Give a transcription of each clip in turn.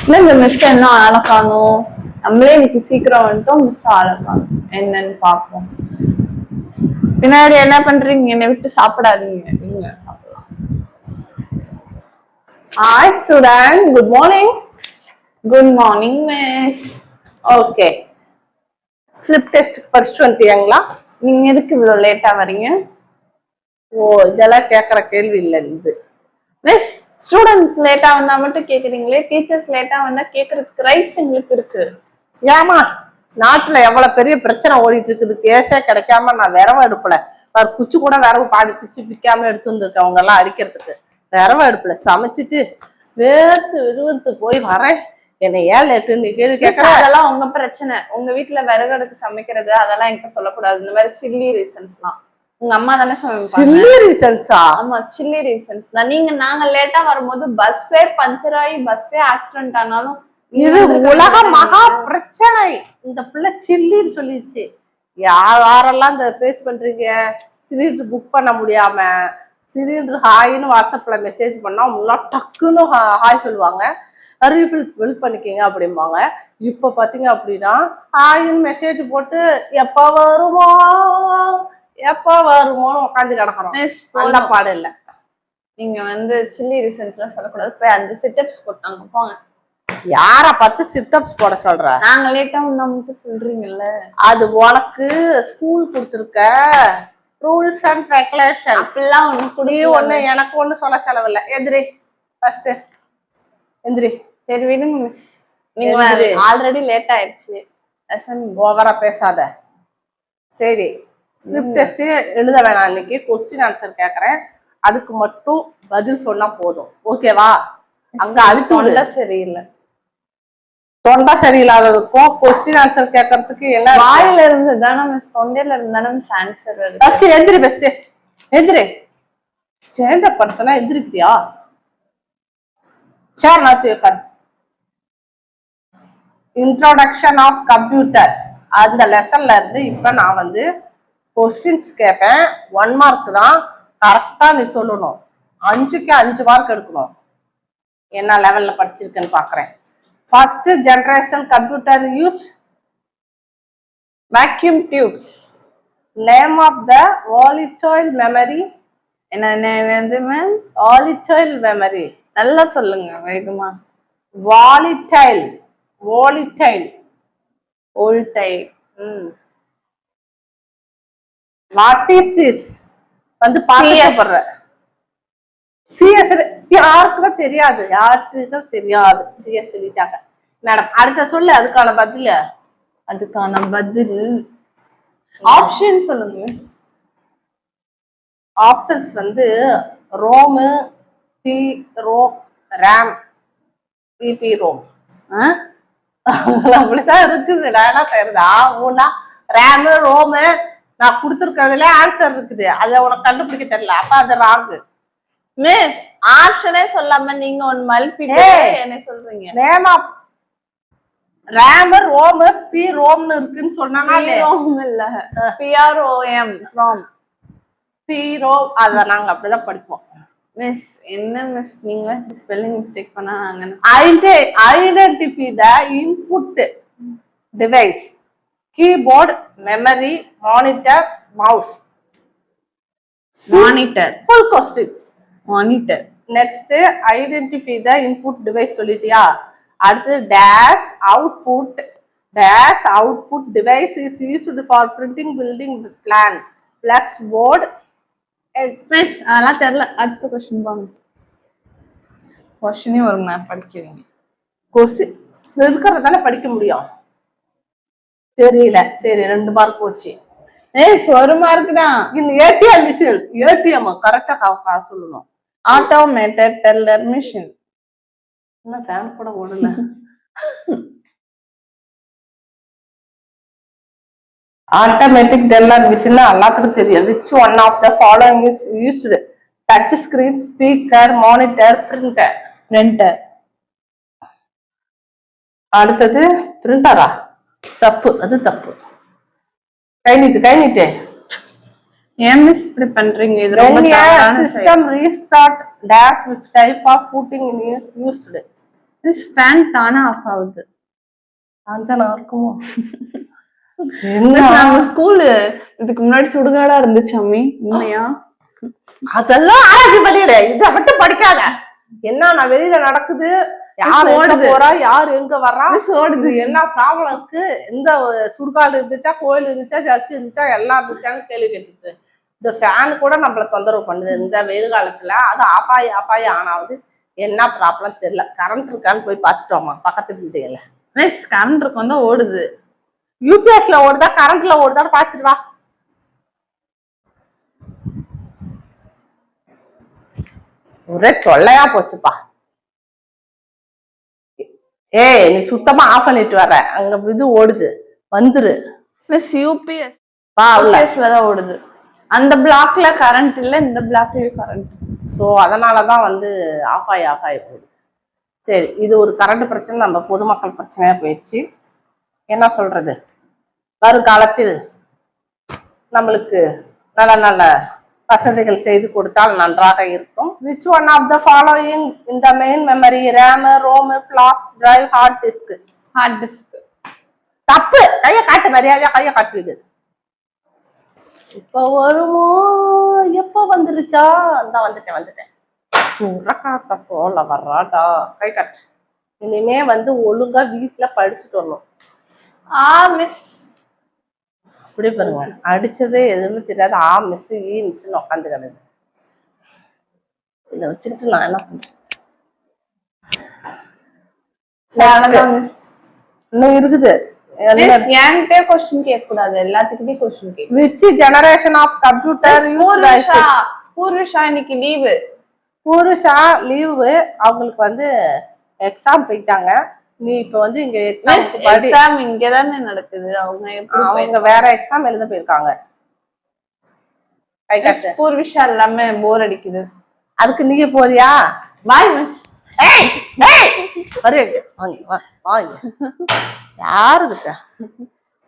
இல்ல இந்த மிஸ் என்ன ஆளை காணும், நம்மளே இன்னைக்கு சீக்கிரம் வந்துட்டோம், மிஸ் ஆளை காணும். என்னன்னு பாப்போம். பின்னாடி என்ன பண்றீங்க? என்னை விட்டு சாப்பிடாதீங்க, நீங்க சாப்பிடலாம். Hi student, good morning. Good morning miss. Okay, slip test படிச்சுட்டு வந்துட்டீங்களா? நீங்க எதுக்கு இவ்வளவு லேட்டா வரீங்க? ஓ, இதெல்லாம் கேக்குற கேள்வி இல்ல இது. மிஸ், ஸ்டூடெண்ட்ஸ் லேட்டா வந்தா மட்டும் கேக்குறீங்களே, டீச்சர்ஸ் லேட்டா வந்தா கேக்குறதுக்கு ரைட்ஸ் எங்களுக்கு இருக்கு. ஏமா, நாட்டுல எவ்வளவு பெரிய பிரச்சனை ஓடிட்டு இருக்குது, கேஸே கிடைக்காம நான் விரவ எடுப்பல. குச்சி கூட விரவு பாதி குச்சி பிக்காம எடுத்து வந்திருக்கேன் அவங்க எல்லாம் அடிக்கிறதுக்கு. விரவ எடுப்பல சமைச்சிட்டு வேர்த்து விறுவிறுத்து போய் வரேன். என்ன ஏன் லேட்டுன்னு கேள்வி கேட்கற? அதெல்லாம் உங்க பிரச்சனை. உங்க வீட்டுல விறகு அடுக்கு சமைக்கிறது அதெல்லாம் என்கிட்ட சொல்லக்கூடாது. இந்த மாதிரி சில்லி ரீசன்ஸ்லாம் உங்க அம்மா தானே சமைப்பாங்க. சில்லி ரீசன்ஸா? ஆமா, சில்லி ரீசன்ஸ் தான். நாங்க லேட்டா வரும்போது பஸ்ஸே பஞ்சர் ஆகி பஸ்ஸே ஆக்சிடென்ட் ஆனாலும் இது உலக மகா பிரச்சனை. இந்த பிள்ளை சில்லின்னு சொல்லிடுச்சு. யாரெல்லாம் இந்த ஃபேஸ் பண்றீங்க? சிலிண்டர் புக் பண்ண முடியாம சிலிண்டர் ஹாய்னு வாட்ஸ்அப்ல மெசேஜ் பண்ணா முன்னாடி டக்குன்னு ஹாய் சொல்லுவாங்க, ரீஃபில் பில் பண்ணிக்கிங்க அப்படிம்பாங்க. இப்ப பாத்தீங்க அப்படின்னா ஹாய்னு மெசேஜ் போட்டு எப்ப வருமோ உட்காந்து கிடக்குறோம். அந்த பாடு இல்ல. நீங்க சில்லி ரீசன்ஸ்லாம் சொல்லக்கூடாது. போய் 5 சிட்டப்ஸ் போட்டாங்க போங்க. யார பார்த்து சிட்டப்ஸ் போட சொல்ற? நாங்க லேட்டா வந்தா மட்டும் சொல்றீங்கல்ல. அது உனக்கு ஸ்கூல் கொடுத்துருக்க ரூல்ஸ் அண்ட் ரெகுலேஷன். அப்படிலாம் ஒண்ணு எனக்கு ஒண்ணு சொல்ல செலவில்லை. எந்திரி ஃபர்ஸ்ட், எந்திரி. சரி விடுங்க மிஸ், நீங்க ஆல்ரெடி லேட் ஆயிடுச்சு. ஓவரா பேசாத. சரி, ஸ்லிப் டெஸ்ட் எழுத வேணாம். இன்னைக்கு கொஸ்டின் ஆன்சர் கேக்குறேன், அதுக்கு மட்டும் பதில் சொன்னா போதும். ஓகேவா? அங்க அழுத்தம் சரியில்லை. தொண்டை சரியில்லாததுக்கும் கொஸ்டின் ஆன்சர் கேட்கறதுக்கு என்ன? வாயில இருந்து தானே மிஸ், தொண்டையில இருந்து தானே மிஸ் ஆன்சர் வருது. ஃபர்ஸ்ட் எந்திரி, பெஸ்ட் எந்திரி. ஸ்டாண்ட் அப் பண்ண சொன்னா எந்திரிப்பியா? சேர் நாத்து உட்கார். இன்ட்ரோடக்ஷன் ஆஃப் கம்ப்யூட்டர்ஸ் அந்த லெசன்ல இருந்து இப்ப நான் கொஸ்டின்ஸ் கேட்பேன். 1 மார்க் தான். கரெக்டா நீ சொல்லணும். 5க்கு 5 மார்க் எடுக்கணும். என்ன லெவல்ல படிச்சிருக்கேன்னு பாக்குறேன். First generation computer used vacuum tubes. Name of the volatile memory. என்னது மேம்? Volatile memory. நல்லா சொல்லுங்க வேகமா. Volatile. What is this? பாத்துக்கப்படுற CS யாருக்கும் தெரியாது. CS சொல்லிட்டாங்க மேடம். அடுத்த சொல்லு அதுக்கான பதில். ஆப்ஷன் சொல்லுங்க miss. Options ROM, P ROM, RAM, CD ROM. அப்படித்தான் இருக்குது. நான் என்ன செய்யறதா? ரேம் ரோம் நான் கொடுத்துருக்கிறதுல ஆன்சர் இருக்குது. அதை உனக்கு கண்டுபிடிக்க தெரியல. அப்ப அது ராங்கு. மிஸ், ஆப்ஷனே சொல்லாம நீங்க ஒன்னு மல்பிட்டு என்ன சொல்றீங்க? Name of RAM ROM P ரோம்னு இருக்குன்னு சொன்னாலே ரோம் இல்ல, PROM ரோம். P Rome. அத நாங்க அப்படிதான் படிப்போம். மிஸ் என்ன மிஸ் நீங்க ஸ்பெல்லிங் மிஸ்டேக் பண்ணா நாங்க identify the input device, keyboard, memory, monitor, mouse. Monitor. Full questions. Monitor. Next identify the input device சொல்லிட்டியா? அடுத்து dash output device is used for printing building plan, flex board. Miss அதெல்லாம் தெரியல. அடுத்த question பாருங்க. கொஸ்டினே ஒரு ma'am படிக்கிறீங்க. Question இருக்கிறதால படிக்க முடியும். தெரியல. சரி, 2 மார்க் போச்சு. ஒரு மார்க் தான். இந்த ஏடிஎம் மிஷின், ஏடிஎம் கரெக்டா சொல்லணும். Automated teller machine. என்ன ஃபேன் கூட ஓடல. ஆட்டோமேட்டிக் டெல்லர் மிஷின் எல்லாத்துக்கும் தெரியும். which one of the following is used? touch screen, speaker, monitor, printer. அடுத்தது பிரிண்டரா? தப்பு. அது தப்பு. கை நீட்டு. ஏன் மிஸ் இப்படி பண்றீங்க? இது ரொம்ப when a தவறான system restart dash which type of footing used miss fan தானா ஆஃப் ஆகுது. அஞ்சனா இருக்குமோ மிஸ் நம்ம ஸ்கூல் இதுக்கு முன்னாடி சுடுகாடா இருந்துச்சு அம்மி, உண்மையா? அதெல்லாம் ஆராய்ச்சி பண்ணிடு, இத மட்டும் படிக்காத. என்ன நான் வெளியில நடக்குது, யார் எங்க போறா, யார் எங்க வர்றா, ஓடுது, என்ன ப்ராப்ளம் இருக்கு, எந்த சுடுகாடு இருந்துச்சா, கோயில் இருந்துச்சா, சர்ச் இருந்துச்சா, எல்லாம் இருந்துச்சான்னு கேள்வி கேட்டுட்டு இந்த ஃபேன் கூட நம்மள தொந்தரவு பண்ணுது இந்த வெயில் காலத்துல. அது ஆஃபாயி ஆன் ஆகுது. என்ன ப்ராப்ளம் தெரியல. கரண்ட் இருக்கான்னு போய் பார்த்துட்டோமா பக்கத்து பில்டிங்ல? மிஸ் கரண்ட் இருக்கும் தான் ஓடுது. யூபிஎஸ்ல ஓடுதா கரண்ட்ல ஓடுதான்னு பார்த்துட்டு வா. ஒரே தொல்லையா போச்சுப்பா. ஏய் நீ சுத்தமா ஆஃப் பண்ணிட்டு வர, அங்க இது ஓடுது, வந்துரு. மிஸ் யூபிஎஸ் தான் ஓடுது. அந்த பிளாக்ல கரண்ட் இல்ல, இந்த பிளாக்லயும் கரண்ட். ஸோ அதனாலதான் வந்து ஆஃப் ஆகி போகுது. சரி, இது ஒரு கரண்ட் பிரச்சனை, நம்ம பொதுமக்கள் பிரச்சனையா போயிடுச்சு. என்ன சொல்றது, வருங்காலத்தில் நம்மளுக்கு நல்ல நல்ல வசதிகள் செய்து கொடுத்தால் நன்றாக இருக்கும். which one of the following in the main memory, RAM, ROM, flash drive, hard disk? Hard disk. தப்பு. கைய காட்டு, மரியாதையா கைய காட்டிடு. இப்ப வருமோ, எப்ப வந்துருச்சா? அந்த வந்துட்டேன். சுரக்காத்த போல வர்றாடா. கை காட்டு. இனிமே வந்து ஒழுங்கா வீட்டுல படிச்சுட்டு வரணும். மிஸ் இப்படி பாருங்க, அடிச்சதே எதுவுமே தெரியாது. மிஸ் மிஸ்ன்னு உட்காந்து கிடது. இதை வச்சுக்கிட்டு நான் என்ன பண்றேன்? இன்னும் இருக்குது. என்கிட்ட கொஸ்டின் கேட்க கூடாது, எல்லாத்துக்கிட்டே கொஸ்டின் கேட்க. which generation of computer Purvisha இன்னைக்கு லீவு. பூர்விஷா லீவு, அவங்களுக்கு வந்து எக்ஸாம் போயிட்டாங்க. நீ இப்ப வந்து இங்க எக்ஸாம் இங்கதானே நடக்குது. அவங்க வேற எக்ஸாம் எழுத போயிருக்காங்க. பூர்விஷா எல்லாமே போர் அடிக்குது. அதுக்கு நீங்க போறியா? பாய் மிஸ். யாருக்கிட்ட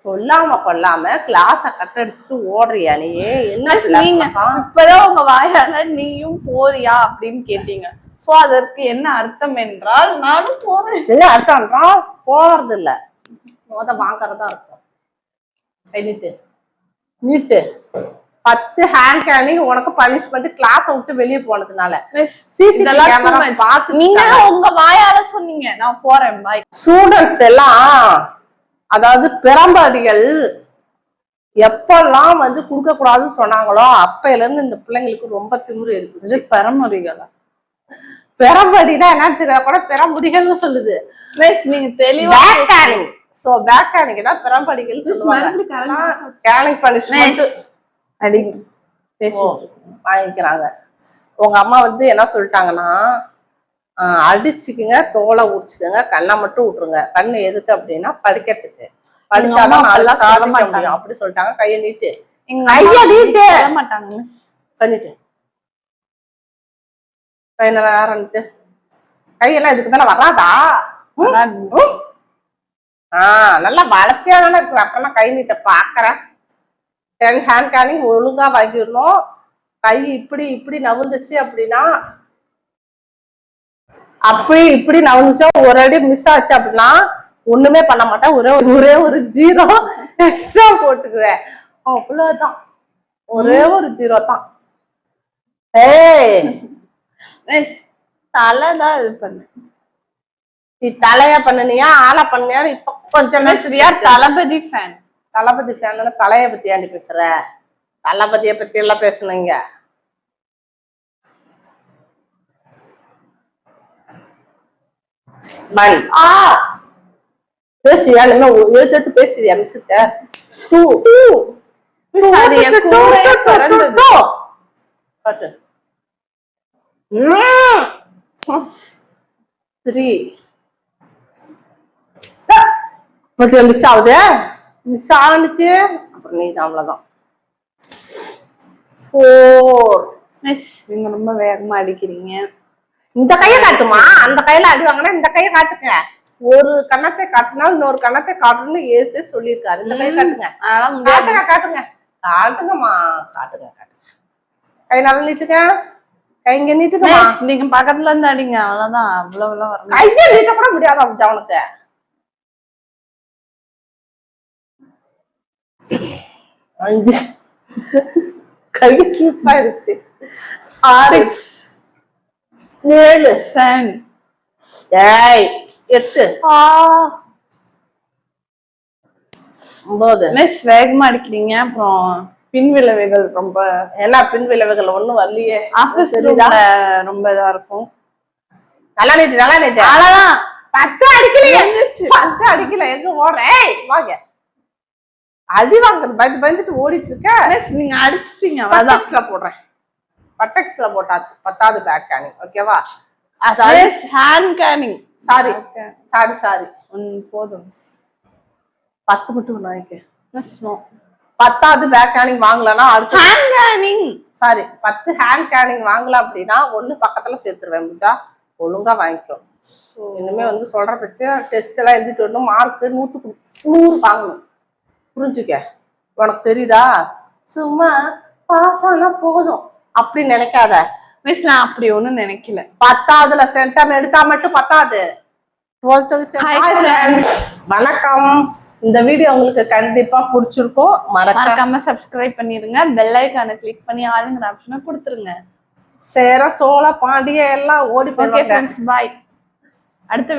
சொல்லாம கொள்ளாம கிளாஸ கட் அடிச்சுட்டு ஓடுறியா நீ? என்ன இப்பதான் உங்க வாயால நீயும் போறியா அப்படின்னு கேட்டீங்க. சோ அதற்கு என்ன அர்த்தம் என்றால் நானும் போறேன். என்ன அர்த்தம் என்றால் போறது இல்ல, வாங்கறதா இருக்கும். நீட்டு 10 ஹேண்ட் கேனிங் உனக்கு பனிஷ்மெண்ட், கிளாஸ விட்டு வெளியே போனதுனால. நீங்க உங்க வாயால சொன்னீங்க நான் போறேன். பாய். ஸ்டூடெண்ட்ஸ் எல்லாம், அதாவது பெரம்படிகள் எப்பெல்லாம் வந்து கொடுக்க கூடாதுன்னு சொன்னாங்களோ அப்பையில இருந்து இந்த பிள்ளைங்களுக்கு ரொம்ப திமிரு இருக்குது. பெரம்படிகளா? பெரம்படினா என்னன்னு தெரியல கூட பெரம்புடிகள்னு சொல்லுது. நீங்க தெளிவா சோ பேக் கேனிங் தான் பெரம்படிகள் சொல்லுவாங்க. கேனிங் பனிஷ்மெண்ட் வாங்கிக்கிறாங்க. உங்க அம்மா வந்து என்ன சொல்லிட்டாங்கன்னா, அடிச்சுக்குங்க, தோலை உரிச்சுக்குங்க, கண்ணை மட்டும் விட்டுருங்க. கண்ணு எதுக்கு அப்படின்னா படிக்கிறதுக்கு, படிச்சாலும் நல்லா சாதிக்க முடியும் அப்படி சொல்லிட்டாங்க. கையை நீட்டு, கைய நீட்டு மாட்டாங்க. பண்ணிட்டு கையெல்லாம் இதுக்கு மேல வராதா? நல்லா வளர்த்தியா தானே இருக்கு. அப்பெல்லாம் கை நீட்ட பாக்குறேன். 10 ஹேண்ட் கேனிங் ஒழுங்கா வாங்கிடணும். கை இப்படி நவுந்துச்சு அப்படின்னா, அப்படி இப்படி நவுந்துச்சா, ஒரு அடி மிஸ் ஆச்சு அப்படின்னா ஒண்ணுமே பண்ண மாட்டேன். ஒரே ஒரு 0 எக்ஸ்ட்ரா போட்டுக்குவேன். அவ்வளவுதான், ஒரே ஒரு 0 தான். தலைதான் இது பண்ணு. நீ தலையா பண்ணினியா ஆளா பண்ணியா? இப்ப கொஞ்சம் தளபதி ஃபேன். தளபதி ஃபேன் தலைய பத்தி ஏண்டி பேசுற? தளபதிய பத்தி எல்லாம் பேசணுங்க. பேசுவியா? இனிமே எழுத்து பேசுவியா மிஸ் கிட்ட? மிஸ் ஆகுது, மிஸ் ஆனிச்சு அப்புறம் நீ அவ்வளவுதான். 4. நீங்க ரொம்ப வேகமா அடிக்கிறீங்க. இந்த கையை காட்டுமா? அந்த கையில அடி வாங்கினா இந்த கையை காட்டுங்க. ஒரு கண்ணத்தை காட்டினால் இன்னொரு கண்ணத்தை காட்டணும்னு ஏசே சொல்லியிருக்காரு. இந்த கையை காட்டுங்க, காட்டுங்க. காட்டுங்கம்மா, காட்டுங்க காட்டுங்க. கை நல்லா நீட்டுங்க, கை இங்க நீட்டுங்கம்மா. மிஸ் நீங்க பக்கத்துல இருந்து அடிங்க, அவ்வளவுதான். அவ்வளவுலாம் வரணும். கையை நீட்ட கூட முடியாது அவனுக்கு. அஞ்சு கை ஸ்லிப் ஆயிடுச்சு. 6 7 7 8 9. மிஸ் வேகமா அடிக்கிறீங்க, அப்புறம் பின் விளைவுகள் ரொம்ப. ஏன்னா பின் விளைவுகள் ஒண்ணும் வரலையே. ஆபீஸ் ரூம்ல ரொம்ப இதா இருக்கும். நல்லா நீட்டு, நல்லா நீட்டு. அவ்வளவுதான். 10 அடிக்கலையே. 10 அடிக்கல. எங்க ஓடுறேன்? வாங்க. அடி வாங்குறது பயந்து பயந்துட்டு ஓடிட்டு இருக்க. மிஸ் நீங்க அடிச்சிட்டீங்க, அவ்வளவுதான். பட்டெக்ஸ்ல போடுறேன். பட்டெக்ஸ்ல போட்டாச்சு. 10வது பேக் கேனிங். ஓகேவா? Miss hand caning. Sorry sorry sorry. போதும். 10 மட்டும் வாங்கிக்க. Miss no. 10வது பேக் கேனிங் வாங்கலன்னா அடுத்து hand caning. Sorry 10 hand caning வாங்கலாம் அப்படின்னா ஒண்ணு பக்கத்துல சேர்த்துருவேன். புரிஞ்சா? ஒழுங்கா வாங்கிக்கோ. இனிமே வந்து சொல்ற பட்ச டெஸ்ட் எல்லாம் எழுதிட்டு வரணும். மார்க் 100க்கு 100 வாங்கணும். புரிஞ்சுக்க? உனக்கு தெரியுதா? சும்மா பாஸ் ஆனா போதும் அப்படின்னு நினைக்காத. மிஸ் நான் அப்படி ஒண்ணும் நினைக்கல. 10வதுல சென்டம் எடுத்தா மட்டும் பத்தாது. 12th வணக்கம். இந்த வீடியோ உங்களுக்கு கண்டிப்பா பிடிச்சிருக்கும். மறக்காம சப்ஸ்கிரைப் பண்ணிருங்க. பெல் ஐகானை கிளிக் பண்ணி ஆளுங்கிற ஆப்ஷனை கொடுத்துருங்க. சேர சோழ பாண்டிய எல்லாம் ஓடி போய். ஓகே ஃப்ரெண்ட்ஸ், பாய். அடுத்த